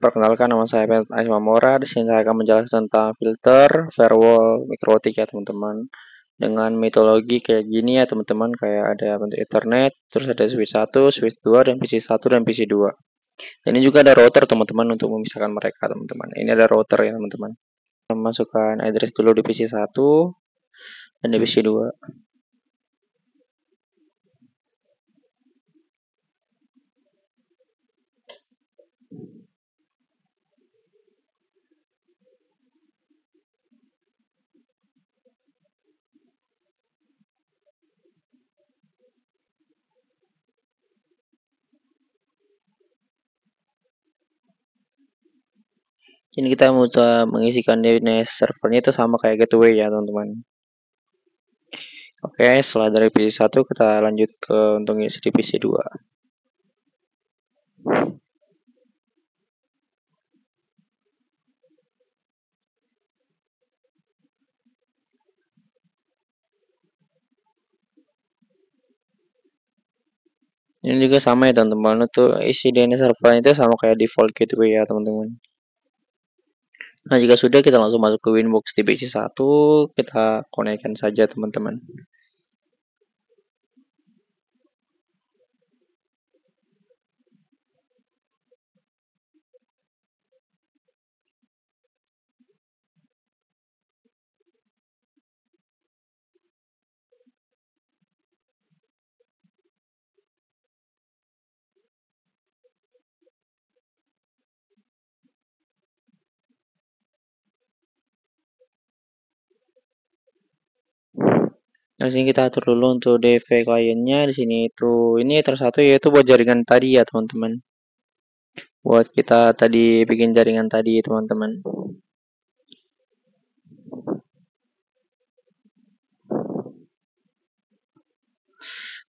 Perkenalkan, nama saya Pet Aismamora. Di sini saya akan menjelaskan tentang filter, firewall, mikrotik ya teman-teman. Dengan mitologi kayak gini ya teman-teman, kayak ada bentuk Ethernet, terus ada switch 1, switch 2, dan PC 1 dan PC 2. Dan ini juga ada router teman-teman untuk memisahkan mereka teman-teman. Ini ada router ya teman-teman. Masukkan address dulu di PC 1 dan di PC 2. Ini kita mau mengisikan DNS servernya itu sama kayak gateway ya teman-teman. Oke, setelah dari PC 1 kita lanjut ke untuk isi di PC 2. Ini juga sama ya teman-teman, untuk isi DNS server itu sama kayak default gateway ya teman-teman. Nah, jika sudah kita langsung masuk ke Winbox di PC 1, kita konekkan saja teman-teman. Nah, sini kita atur dulu untuk DV kliennya. Di sini itu ini tersatu yaitu buat jaringan tadi ya teman-teman. Buat kita tadi bikin jaringan tadi teman-teman.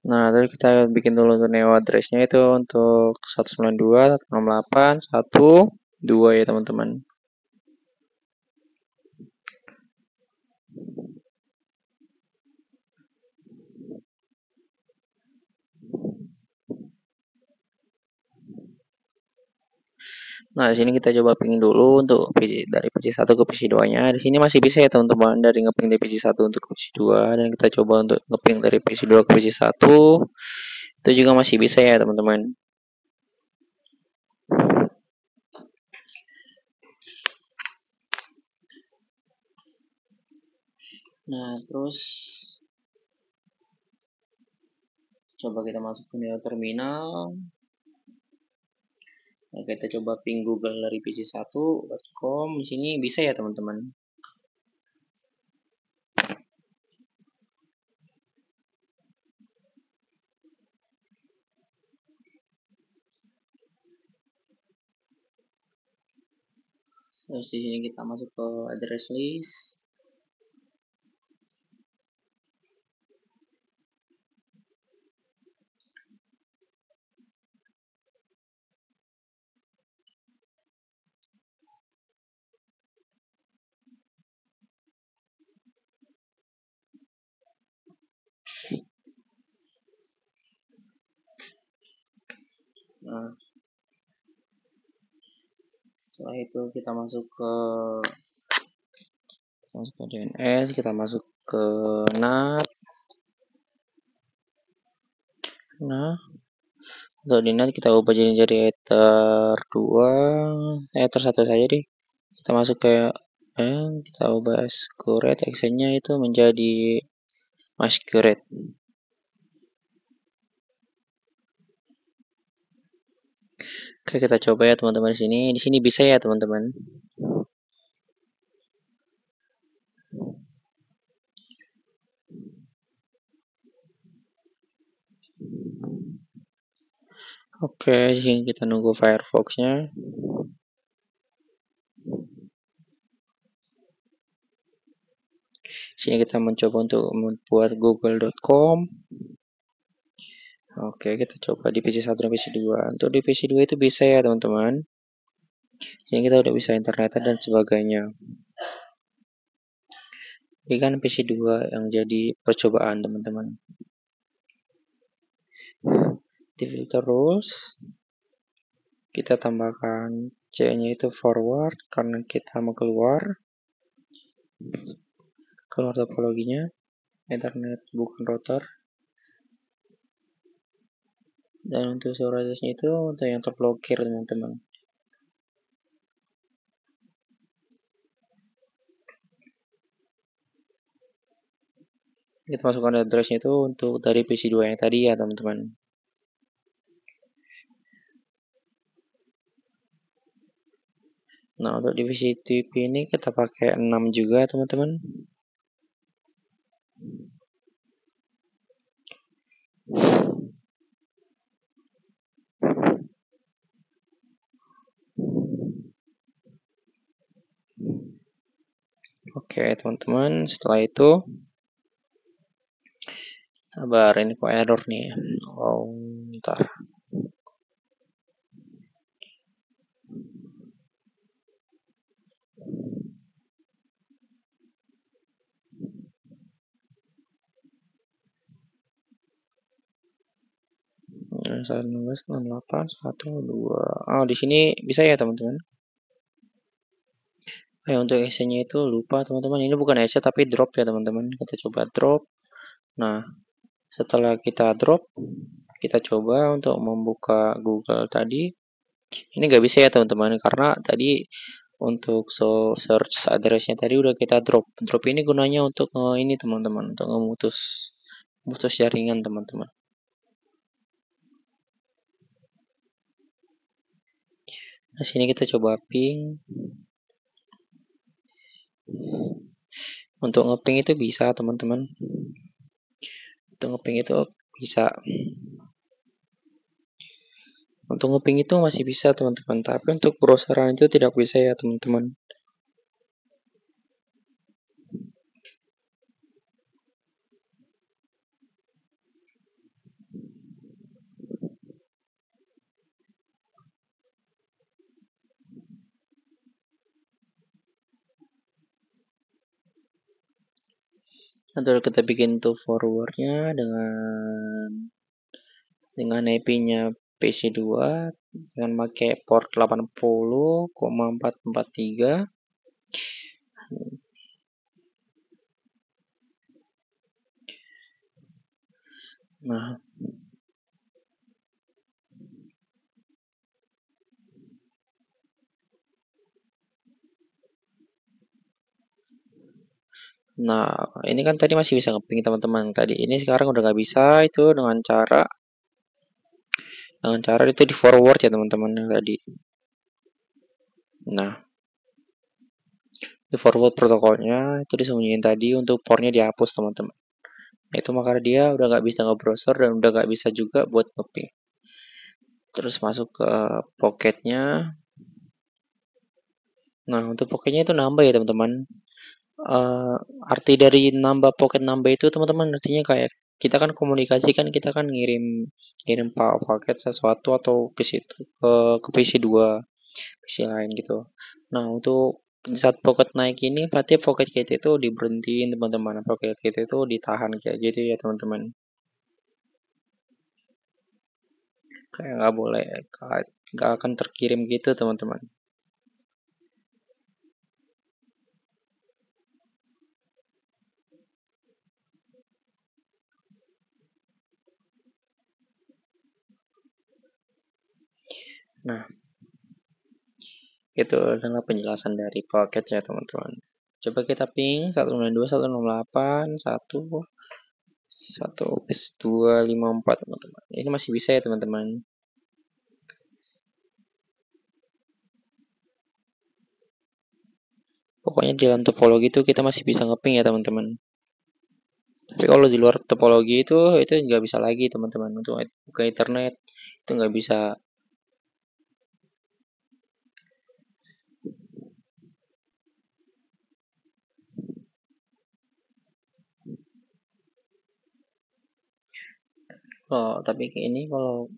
Nah, tadi kita bikin dulu untuk neo addressnya itu untuk 192.168.1.2 ya teman-teman. Nah, di sini kita coba pingin dulu untuk dari PC 1 ke PC 2-nya. Di sini masih bisa ya teman-teman, dari ngeping dari PC 1 untuk ke PC 2, dan kita coba untuk ngeping dari PC 2 ke PC 1. Itu juga masih bisa ya teman-teman. Nah, terus coba kita masuk ke Neo Terminal. Nah, kita coba ping Google dari PC1.com. Di sini bisa ya teman-teman. Terus di sini kita masuk ke address list. Nah, setelah itu kita masuk ke DNS, kita masuk ke NAT. Nah, untuk di NAT kita ubah jadi ether 2, ether 1 saja deh. Kita masuk ke kita ubah masquerade actionnya itu menjadi masquerade. Oke, kita coba ya teman-teman di sini. Di sini bisa ya teman-teman. Oke, sini kita nunggu Firefox-nya. Sini kita mencoba untuk membuat google.com. Oke, kita coba di PC1 dan PC2. Untuk di PC2 itu bisa ya teman-teman. Sini kita udah bisa internet dan sebagainya. Ini kan PC2 yang jadi percobaan teman-teman. Di terus kita tambahkan C-nya itu forward karena kita mau keluar topologinya. Ethernet bukan router. Dan untuk storage-nya itu untuk yang terblokir teman-teman. Kita masukkan address-nya itu untuk dari PC2 yang tadi ya teman-teman. Nah, untuk divisi TP ini kita pakai 6 juga teman-teman. Oke teman-teman, setelah itu sabar, ini kok error nih. Oh, bentar. Satu 68 1 2. Oh, di sini bisa ya teman-teman. Untuk EC-nya itu lupa teman-teman. Ini bukan EC tapi drop ya teman-teman. Kita coba drop. Nah, setelah kita drop, kita coba untuk membuka Google tadi. Ini nggak bisa ya teman-teman karena tadi untuk search address-nya tadi udah kita drop. Drop ini gunanya untuk ini teman-teman, untuk memutus jaringan teman-teman. Nah, sini kita coba ping. Untuk ngeping itu bisa teman-teman. Untuk ngeping itu bisa. Untuk ngeping itu masih bisa teman-teman, tapi untuk browseran itu tidak bisa ya teman-teman. Atau kita bikin tuh forwardnya dengan IP-nya PC2 dengan pakai port 80,443. Nah, ini kan tadi masih bisa ngeping teman-teman. Tadi ini sekarang udah nggak bisa itu dengan cara itu di forward ya teman-teman tadi. Nah, di forward protokolnya itu disembunyiin tadi untuk portnya dihapus teman-teman. Nah, itu makanya dia udah nggak bisa nge-browser dan udah nggak bisa juga buat ngeping. Terus masuk ke pocketnya. Nah, untuk pocketnya itu nambah ya teman-teman. Arti dari nambah pocket nambah itu teman-teman artinya kayak kita kan komunikasi kan kita kan ngirim ngirim paket sesuatu atau ke situ ke PC2 PC lain gitu. Nah, untuk saat pocket naik ini berarti pocket kita itu diberhentiin teman-teman. Pocket kita itu ditahan kayak gitu ya teman-teman. Kayak nggak boleh nggak akan terkirim gitu teman-teman. Nah, itu adalah penjelasan dari pocket ya teman-teman. Coba kita ping 192.168.1.254 teman-teman. Ini masih bisa ya teman-teman. Pokoknya di dalam topologi itu kita masih bisa ngeping ya teman-teman. Tapi kalau di luar topologi itu nggak bisa lagi teman-teman. Untuk buka internet itu nggak bisa. Oh, tapi ini kalau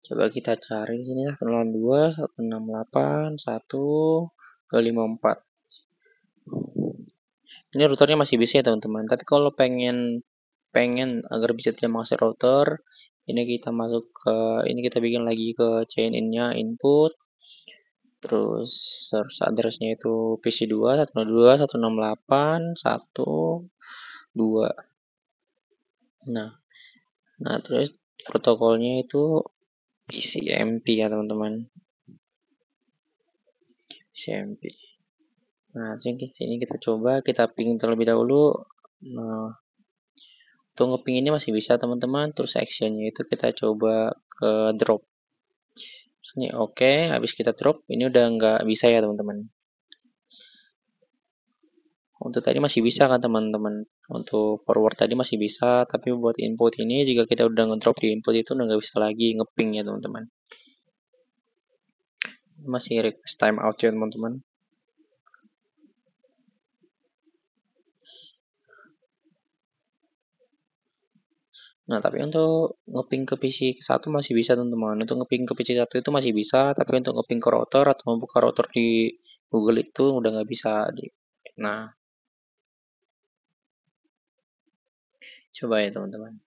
coba kita cari di sini 102, 168, 1.254. Ini routernya masih bisa ya teman-teman. Tapi kalau pengen pengen agar bisa tidak mengakses router, Ini kita masuk ke, ini kita bikin lagi ke chain in-nya input, terus source address-nya itu PC2 102 168 1 2. Nah, nah terus protokolnya itu PCMP ya teman-teman, PCMP. Nah, sini kita coba kita ping terlebih dahulu. Nah, untuk ngeping ini masih bisa teman-teman. Terus actionnya itu kita coba ke drop. Ini oke, habis kita drop, ini udah nggak bisa ya teman-teman. Untuk tadi masih bisa kan teman-teman. Untuk forward tadi masih bisa, tapi buat input ini jika kita udah ngedrop di input itu udah nggak bisa lagi ngeping ya teman-teman. Masih request timeout ya teman-teman. Nah, tapi untuk ngeping ke PC satu masih bisa teman-teman. Untuk ngeping ke PC satu itu masih bisa, tapi untuk ngeping ke router atau membuka router di Google itu udah nggak bisa. Nah, coba ya teman-teman.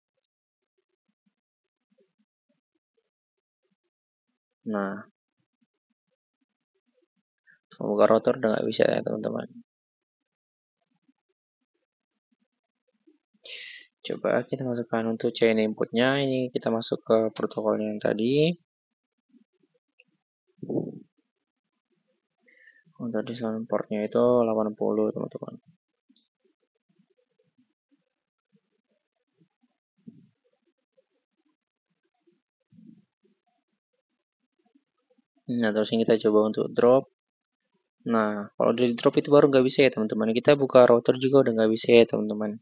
Nah, membuka router udah nggak bisa ya teman-teman. Coba kita masukkan untuk chain inputnya. Ini kita masuk ke protokolnya yang tadi. Untuk display portnya itu 80 teman-teman. Nah, terus ini kita coba untuk drop. Nah, kalau di drop itu baru nggak bisa ya teman-teman. Kita buka router juga udah nggak bisa ya teman-teman.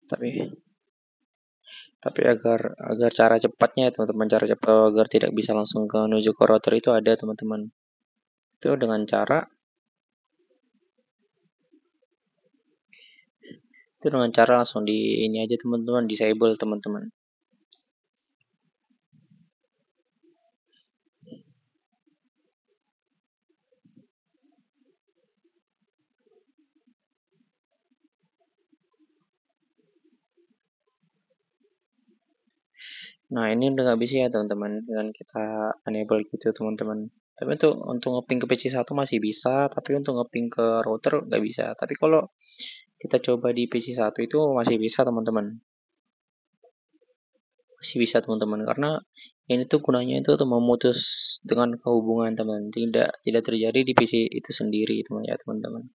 Tapi agar agar cara cepatnya ya teman-teman, cara cepat agar tidak bisa langsung ke menuju ke router itu ada teman-teman. Itu dengan cara langsung di ini aja teman-teman, disable teman-teman. Nah, ini udah nggak bisa ya teman-teman dengan kita enable gitu teman-teman. Tapi untuk ngeping ke PC1 masih bisa, tapi untuk ngeping ke router nggak bisa. Tapi kalau kita coba di PC1 itu masih bisa teman-teman. Masih bisa teman-teman karena ini tuh gunanya itu untuk memutus dengan kehubungan teman, tidak terjadi di PC itu sendiri teman ya teman-teman.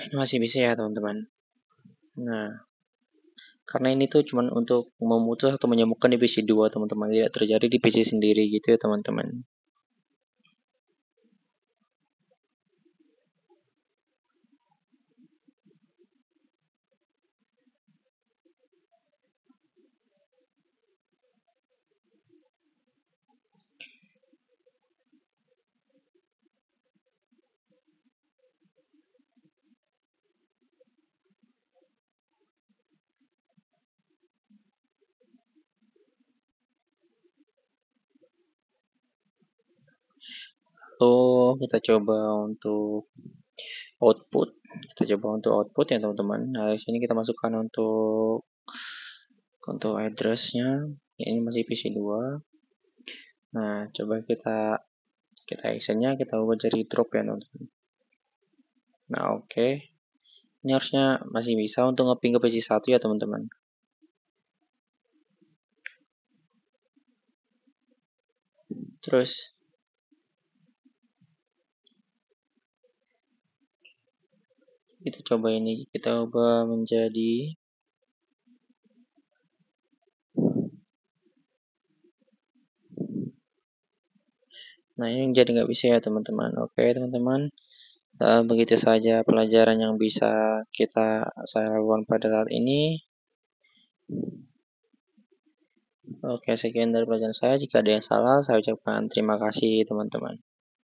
Masih bisa ya teman-teman. Nah, karena ini tuh cuman untuk memutus atau menyambungkan di PC2 teman-teman, tidak terjadi di PC sendiri gitu ya teman-teman. Lalu kita coba untuk output. Kita coba untuk output ya teman-teman. Nah, di sini kita masukkan untuk addressnya. Ini masih PC2. Nah, coba kita actionnya kita ubah jadi drop ya teman-teman. Nah, oke. Ini harusnya masih bisa untuk ngeping ke PC1 ya teman-teman. Terus kita coba ini, kita ubah menjadi, nah ini jadi nggak bisa ya teman-teman. Oke teman-teman, begitu saja pelajaran yang bisa saya lakukan pada saat ini. Oke, sekian dari pelajaran saya. Jika ada yang salah, saya ucapkan terima kasih teman-teman.